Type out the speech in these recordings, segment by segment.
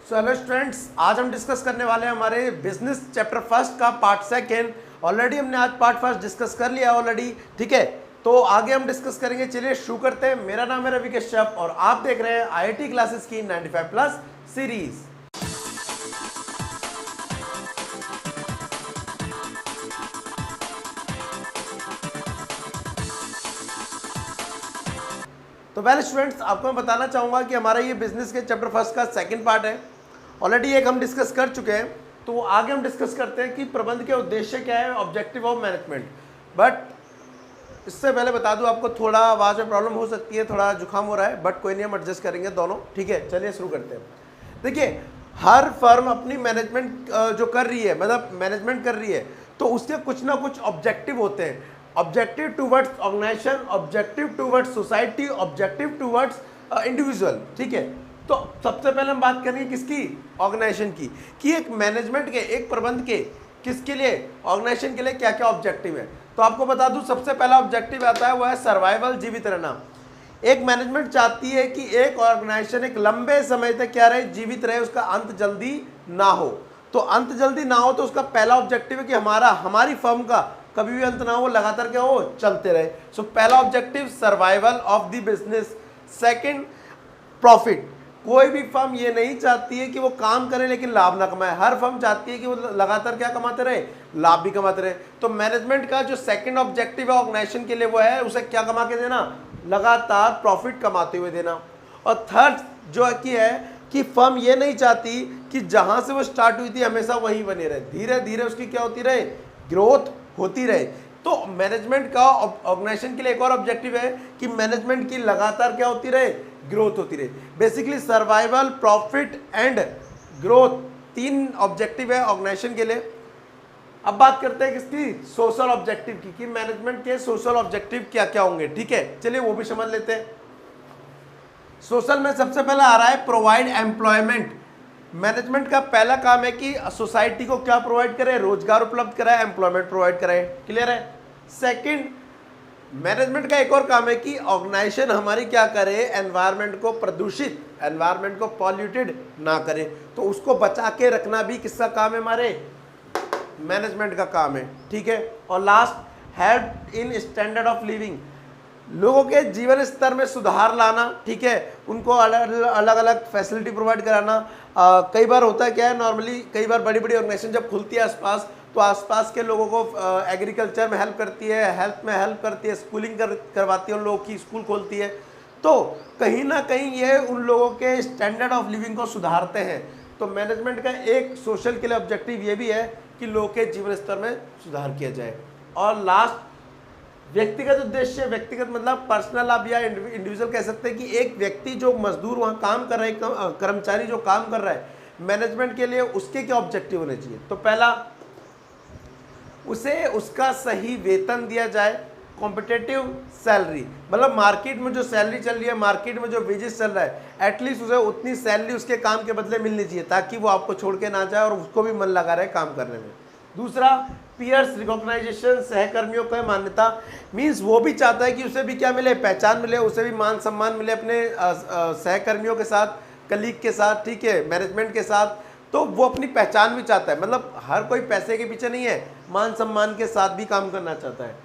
So hello students, आज हम discuss करने वाले हैं हमारे बिजनेस चैप्टर फर्स्ट का पार्ट सेकेंड। ऑलरेडी हमने आज पार्ट फर्स्ट डिस्कस कर लिया ऑलरेडी, ठीक है। तो आगे हम डिस्कस करेंगे। चलिए शुरू करते हैं। मेरा नाम है रवि कश्यप और आप देख रहे हैं आईआईटी क्लासेस की 95 प्लस सीरीज। तो वेल स्टूडेंट्स, आपको मैं बताना चाहूंगा कि हमारा ये बिजनेस के चैप्टर फर्स्ट का सेकंड पार्ट है। ऑलरेडी एक हम डिस्कस कर चुके हैं, तो आगे हम डिस्कस करते हैं कि प्रबंध के उद्देश्य क्या है, ऑब्जेक्टिव ऑफ मैनेजमेंट। बट इससे पहले बता दूं आपको, थोड़ा आवाज़ में प्रॉब्लम हो सकती है, थोड़ा जुकाम हो रहा है, बट कोई नहीं, हम एडजस्ट करेंगे दोनों, ठीक है। चलिए शुरू करते हैं। देखिए, हर फर्म अपनी मैनेजमेंट जो कर रही है, मतलब मैनेजमेंट कर रही है, तो उसके कुछ ना कुछ ऑब्जेक्टिव होते हैं। Objective towards organization, objective towards society, objective towards individual, ठीक है। तो सबसे पहले हम बात करेंगे किसकी, ऑर्गेनाइजेशन की, कि एक मैनेजमेंट के, एक प्रबंध के, किसके लिए, ऑर्गेनाइजेशन के लिए क्या क्या ऑब्जेक्टिव है। तो आपको बता दूं, सबसे पहला ऑब्जेक्टिव आता है वो है सर्वाइवल, जीवित रहना। एक मैनेजमेंट चाहती है कि एक ऑर्गेनाइजेशन एक लंबे समय तक क्या रहे, जीवित रहे, उसका अंत जल्दी ना हो। तो अंत जल्दी ना हो तो उसका पहला ऑब्जेक्टिव है कि हमारी फर्म का कभी भी अंत ना हो, लगातार क्या हो, चलते रहे। सो पहला objective survival of the business. Second, profit. कोई भी फर्म ये नहीं चाहती है कि वो काम करे लेकिन लाभ ना कमाए। हर फर्म चाहती है कि वो लगातार क्या कमाते रहे, लाभ भी कमाते रहे। तो मैनेजमेंट का जो सेकंड ऑब्जेक्टिव है ऑर्गेनाइजेशन के लिए वो है उसे क्या कमा के देना, लगातार प्रॉफिट कमाते हुए देना। और थर्ड जो है कि फर्म ये नहीं चाहती कि जहां से वो स्टार्ट हुई थी हमेशा वहीं बने रहे, धीरे धीरे उसकी क्या होती रहे, ग्रोथ होती रहे। तो मैनेजमेंट का ऑर्गेनाइजेशन के लिए एक और ऑब्जेक्टिव है कि मैनेजमेंट की लगातार क्या होती रहे, ग्रोथ होती रहे। Basically survival, profit and growth, तीन ऑब्जेक्टिव है ऑर्गेनाइजेशन के लिए। अब बात करते हैं किसकी, सोशल ऑब्जेक्टिव की, कि मैनेजमेंट के सोशल ऑब्जेक्टिव क्या क्या होंगे, ठीक है। चलिए वो भी समझ लेते हैं। सोशल में सबसे पहला आ रहा है प्रोवाइड एम्प्लॉयमेंट। मैनेजमेंट का पहला काम है कि सोसाइटी को क्या प्रोवाइड करे, रोजगार उपलब्ध कराए, एम्प्लॉयमेंट प्रोवाइड कराए, क्लियर है। सेकंड, मैनेजमेंट का एक और काम है कि ऑर्गेनाइजेशन हमारी क्या करे, एनवायरनमेंट को प्रदूषित, एनवायरनमेंट को पॉल्यूटेड ना करे, तो उसको बचा के रखना भी किसका काम है, हमारे मैनेजमेंट का काम है, ठीक है। और last, help in standard of living, लोगों के जीवन स्तर में सुधार लाना, ठीक है, उनको अलग अलग फैसिलिटी प्रोवाइड कराना। कई बार होता है क्या है, नॉर्मली कई बार बड़ी बड़ी ऑर्गेनाइजेशन जब खुलती है आसपास, तो आसपास के लोगों को एग्रीकल्चर में हेल्प करती है, हेल्थ में हेल्प करती है, स्कूलिंग करवाती है, उन लोगों की स्कूल खोलती है। तो कहीं ना कहीं ये उन लोगों के स्टैंडर्ड ऑफ लिविंग को सुधारते हैं। तो मैनेजमेंट का एक सोशल के लिए ऑब्जेक्टिव ये भी है कि लोगों के जीवन स्तर में सुधार किया जाए। और लास्ट, व्यक्तिगत उद्देश्य, व्यक्तिगत मतलब पर्सनल, आप या इंडिविजुअल कह सकते हैं कि एक व्यक्ति जो मजदूर वहाँ काम कर रहा है, कर्मचारी जो काम कर रहा है मैनेजमेंट के लिए, उसके क्या ऑब्जेक्टिव होने चाहिए। तो पहला, उसे उसका सही वेतन दिया जाए, कॉम्पिटेटिव सैलरी, मतलब मार्केट में जो सैलरी चल रही है, मार्केट में जो वेजेस चल रहा है, एटलीस्ट उसे उतनी सैलरी उसके काम के बदले मिलनी चाहिए, ताकि वो आपको छोड़ के ना जाए और उसको भी मन लगा रहे काम करने में। दूसरा, पीयर्स रिकॉग्नाइजेशन, सहकर्मियों को मान्यता, मींस वो भी चाहता है कि उसे भी क्या मिले, पहचान मिले, उसे भी मान सम्मान मिले अपने सहकर्मियों के साथ, कलीग के साथ, ठीक है, मैनेजमेंट के साथ। तो वो अपनी पहचान भी चाहता है, मतलब हर कोई पैसे के पीछे नहीं है, मान सम्मान के साथ भी काम करना चाहता है।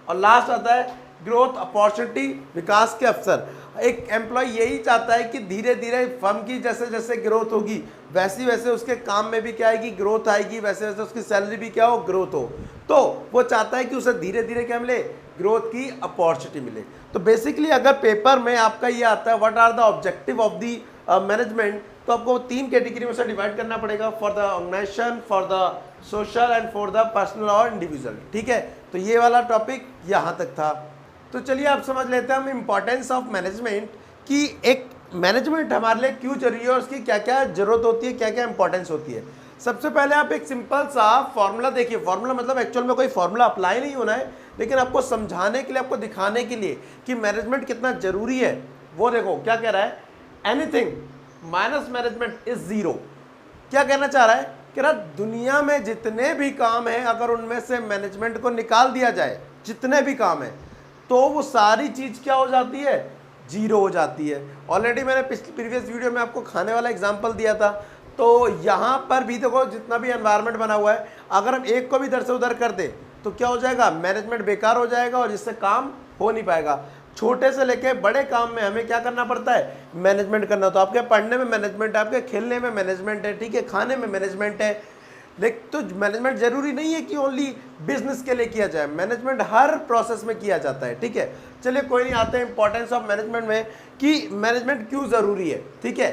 और लास्ट आता है ग्रोथ अपॉर्चुनिटी, विकास के अवसर। एक एम्प्लॉय यही चाहता है कि धीरे धीरे फर्म की जैसे जैसे ग्रोथ होगी वैसे वैसे उसके काम में भी क्या आएगी, ग्रोथ आएगी, वैसे वैसे उसकी सैलरी भी क्या हो, ग्रोथ हो। तो वो चाहता है कि उसे धीरे धीरे क्या मिले, ग्रोथ की अपॉर्चुनिटी मिले। तो बेसिकली अगर पेपर में आपका ये आता है what are the objective of the management, तो आपको तीन कैटेगरी में से डिवाइड करना पड़ेगा, for the organization, for the social and for the personal और इंडिविजुअल, ठीक है। तो ये वाला टॉपिक यहाँ तक था। तो चलिए आप समझ लेते हैं हम इम्पॉर्टेंस ऑफ मैनेजमेंट, कि एक मैनेजमेंट हमारे लिए क्यों जरूरी है और उसकी क्या क्या जरूरत होती है, क्या क्या इंपॉर्टेंस होती है। सबसे पहले आप एक सिंपल सा फॉर्मूला देखिए। फॉर्मूला मतलब एक्चुअल में कोई फॉर्मूला अप्लाई नहीं होना है, लेकिन आपको समझाने के लिए, आपको दिखाने के लिए कि मैनेजमेंट कितना जरूरी है। वो देखो क्या कह रहा है, anything minus management is zero. क्या कहना चाह रहा है, कह रहा दुनिया में जितने भी काम हैं अगर उनमें से मैनेजमेंट को निकाल दिया जाए, जितने भी काम हैं, तो वो सारी चीज क्या हो जाती है, जीरो हो जाती है। ऑलरेडी मैंने प्रीवियस वीडियो में आपको खाने वाला एग्जांपल दिया था। तो यहाँ पर भी देखो जितना भी एनवायरनमेंट बना हुआ है, अगर हम एक को भी इधर से उधर कर दे तो क्या हो जाएगा, मैनेजमेंट बेकार हो जाएगा और जिससे काम हो नहीं पाएगा। छोटे से लेके बड़े काम में हमें क्या करना पड़ता है, मैनेजमेंट करना। तो आपके पढ़ने में मैनेजमेंट है, आपके खेलने में मैनेजमेंट है, ठीक है, खाने में मैनेजमेंट है। लेकिन तो मैनेजमेंट जरूरी नहीं है कि ओनली बिजनेस के लिए किया जाए, मैनेजमेंट हर प्रोसेस में किया जाता है, ठीक है। चलिए कोई नहीं, आते हैं इंपॉर्टेंस ऑफ मैनेजमेंट में कि मैनेजमेंट क्यों जरूरी है, ठीक है,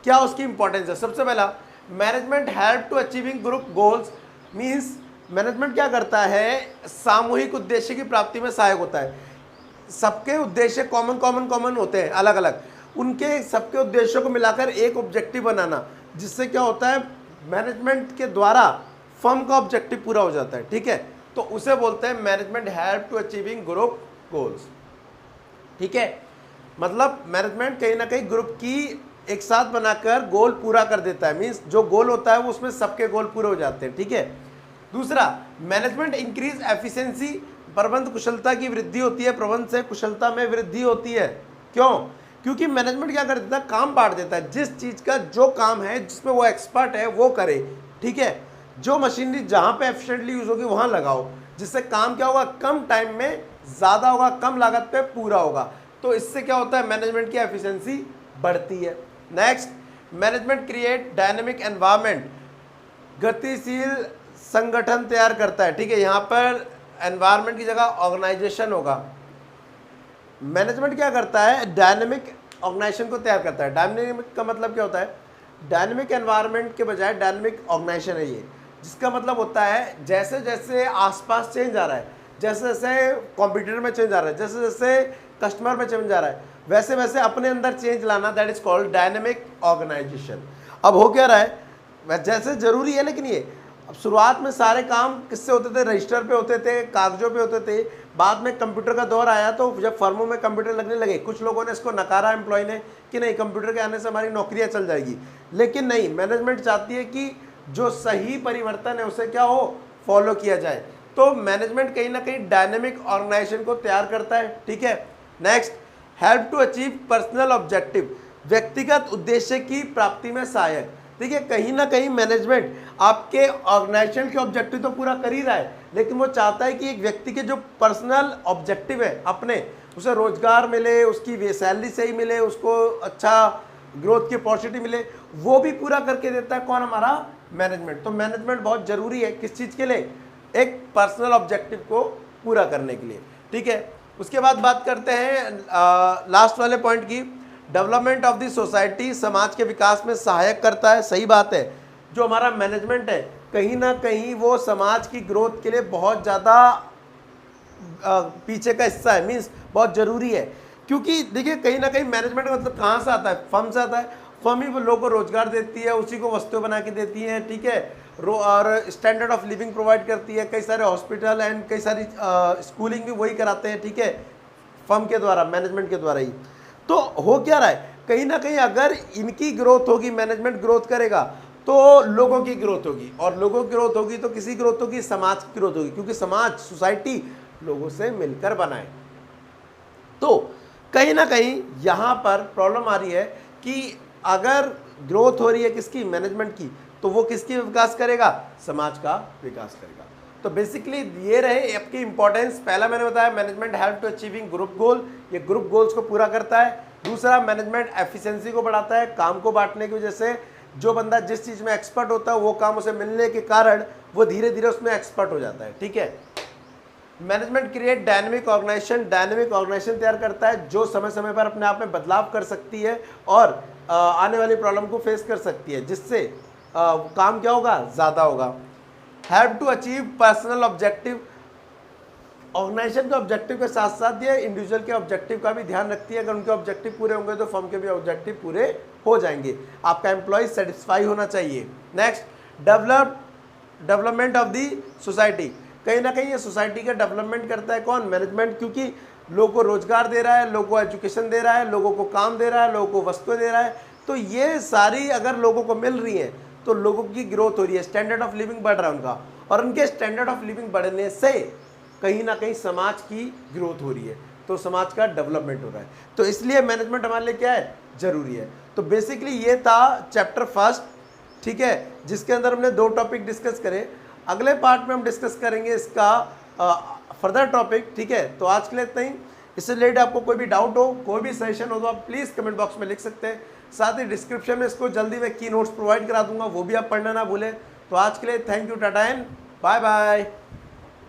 क्या उसकी इंपॉर्टेंस है। सबसे पहला, management help to achieving group goals, means management क्या करता है, सामूहिक उद्देश्य की प्राप्ति में सहायक होता है। सबके उद्देश्य कॉमन होते हैं, अलग अलग, उनके सबके उद्देश्यों को मिलाकर एक ऑब्जेक्टिव बनाना, जिससे क्या होता है, मैनेजमेंट के द्वारा फर्म का ऑब्जेक्टिव पूरा हो जाता है, ठीक है। तो उसे बोलते हैं management help to achieving group goals, ठीक है। मतलब मैनेजमेंट कहीं ना कहीं ग्रुप की एक साथ बनाकर गोल पूरा कर देता है, मीन्स जो गोल होता है वो उसमें सबके गोल पूरे हो जाते हैं, ठीक है। दूसरा, मैनेजमेंट इंक्रीज एफिशिएंसी, प्रबंध कुशलता की वृद्धि होती है, प्रबंध से कुशलता में वृद्धि होती है। क्यों? क्योंकि मैनेजमेंट क्या कर देता है, काम बांट देता है, जिस चीज का जो काम है जिसमें वो एक्सपर्ट है वो करे, ठीक है। जो मशीनरी जहां पे एफिशिएंटली यूज होगी वहां लगाओ, जिससे काम क्या होगा, कम टाइम में ज्यादा होगा, कम लागत पे पूरा होगा। तो इससे क्या होता है, मैनेजमेंट की एफिशिएंसी बढ़ती है। Next, management create dynamic environment, गतिशील संगठन तैयार करता है, ठीक है। यहाँ पर एनवायरनमेंट की जगह ऑर्गेनाइजेशन होगा। मैनेजमेंट क्या करता है, डायनेमिक ऑर्गेनाइजेशन को तैयार करता है। डायनेमिक का मतलब क्या होता है, डायनेमिक एनवायरनमेंट के बजाय डायनेमिक ऑर्गेनाइजेशन है ये, जिसका मतलब होता है जैसे जैसे आसपास चेंज आ रहा है, जैसे जैसे कंप्यूटर में चेंज आ रहा है, जैसे जैसे कस्टमर में चेंज आ रहा है, वैसे वैसे अपने अंदर चेंज लाना, that is called dynamic organization. अब हो क्या रहा है, जैसे जरूरी है, लेकिन ये अब शुरुआत में सारे काम किससे होते थे, रजिस्टर पे होते थे, कागजों पे होते थे। बाद में कंप्यूटर का दौर आया तो जब फर्मों में कंप्यूटर लगने लगे, कुछ लोगों ने इसको नकारा, एम्प्लॉय ने, कि नहीं कंप्यूटर के आने से हमारी नौकरियां चल जाएगी। लेकिन नहीं, मैनेजमेंट चाहती है कि जो सही परिवर्तन है उसे क्या हो, फॉलो किया जाए। तो मैनेजमेंट कहीं ना कहीं डायनेमिक ऑर्गेनाइजेशन को तैयार करता है, ठीक है। Next, help to achieve personal objective, व्यक्तिगत उद्देश्य की प्राप्ति में सहायक। देखिए कहीं ना कहीं मैनेजमेंट आपके ऑर्गेनाइजेशन के ऑब्जेक्टिव तो पूरा कर ही रहा है, लेकिन वो चाहता है कि एक व्यक्ति के जो पर्सनल ऑब्जेक्टिव है अपने, उसे रोजगार मिले, उसकी सैलरी सही मिले, उसको अच्छा ग्रोथ की अपॉर्चुनिटी मिले, वो भी पूरा करके देता है कौन, हमारा मैनेजमेंट। तो मैनेजमेंट बहुत जरूरी है किस चीज के लिए, एक पर्सनल ऑब्जेक्टिव को पूरा करने के लिए, ठीक है। उसके बाद बात करते हैं लास्ट वाले पॉइंट की, डेवलपमेंट ऑफ द सोसाइटी, समाज के विकास में सहायक करता है। सही बात है, जो हमारा मैनेजमेंट है कहीं ना कहीं वो समाज की ग्रोथ के लिए बहुत ज़्यादा पीछे का हिस्सा है, मीन्स बहुत ज़रूरी है। क्योंकि देखिए कहीं ना कहीं मैनेजमेंट का मतलब कहाँ से आता है, फर्म से आता है। फर्म ही लोगों को रोजगार देती है, उसी को वस्तुएं बना के देती हैं, ठीक है, और स्टैंडर्ड ऑफ लिविंग प्रोवाइड करती है। कई सारे हॉस्पिटल एंड कई सारी स्कूलिंग भी वही कराते हैं, ठीक है, फर्म के द्वारा, मैनेजमेंट के द्वारा ही। तो हो क्या रहा है, कहीं ना कहीं अगर इनकी ग्रोथ होगी, मैनेजमेंट ग्रोथ करेगा तो लोगों की ग्रोथ होगी, और लोगों की ग्रोथ होगी तो किसी ग्रोथ होगी, समाज की ग्रोथ होगी, क्योंकि समाज, सोसाइटी लोगों से मिलकर बनाए। तो कहीं ना कहीं यहाँ पर प्रॉब्लम आ रही है कि अगर ग्रोथ हो रही है किसकी, मैनेजमेंट की, तो वो किसकी विकास करेगा, समाज का विकास करेगा। तो बेसिकली ये रहे आपकी इंपॉर्टेंस। पहला मैंने बताया management help to achieving group goal, ये ग्रुप गोल्स को पूरा करता है। दूसरा, मैनेजमेंट एफिशिएंसी को बढ़ाता है, काम को बांटने की वजह से जो बंदा जिस चीज़ में एक्सपर्ट होता है वो काम उसे मिलने के कारण वो धीरे धीरे उसमें एक्सपर्ट हो जाता है, ठीक है। Management create dynamic organization, dynamic organization तैयार करता है जो समय समय पर अपने आप में बदलाव कर सकती है और आने वाली प्रॉब्लम को फेस कर सकती है, जिससे काम क्या होगा, ज़्यादा होगा। Help to achieve personal objective, organization के ऑब्जेक्टिव के साथ साथ ये इंडिविजुअल के ऑब्जेक्टिव का भी ध्यान रखती है। अगर उनके ऑब्जेक्टिव पूरे होंगे तो फर्म के भी ऑब्जेक्टिव पूरे हो जाएंगे। आपका एम्प्लॉय सेटिस्फाई होना चाहिए। Next, development of the society, कहीं ना कहीं ये सोसाइटी का डेवलपमेंट करता है कौन, मैनेजमेंट, क्योंकि लोगों को रोजगार दे रहा है, लोगों को एजुकेशन दे रहा है, लोगों को काम दे रहा है, लोगों को वस्तुएं दे रहा है। तो ये सारी अगर लोगों को मिल रही है तो लोगों की ग्रोथ हो रही है, स्टैंडर्ड ऑफ लिविंग बढ़ रहा है उनका, और उनके स्टैंडर्ड ऑफ लिविंग बढ़ने से कहीं ना कहीं समाज की ग्रोथ हो रही है, तो समाज का डेवलपमेंट हो रहा है। तो इसलिए मैनेजमेंट हमारे लिए क्या है, जरूरी है। तो बेसिकली ये था चैप्टर फर्स्ट, ठीक है, जिसके अंदर हमने 2 टॉपिक डिस्कस करे। अगले पार्ट में हम डिस्कस करेंगे इसका फर्दर टॉपिक, ठीक है। तो आज के लिए इतना ही। इससे रिलेटेड आपको कोई भी डाउट हो, कोई भी सजेशन हो तो आप प्लीज़ कमेंट बॉक्स में लिख सकते हैं। साथ ही डिस्क्रिप्शन में इसको जल्दी मैं की नोट्स प्रोवाइड करा दूंगा, वो भी आप पढ़ना ना भूलें। तो आज के लिए thank you, tata and bye bye.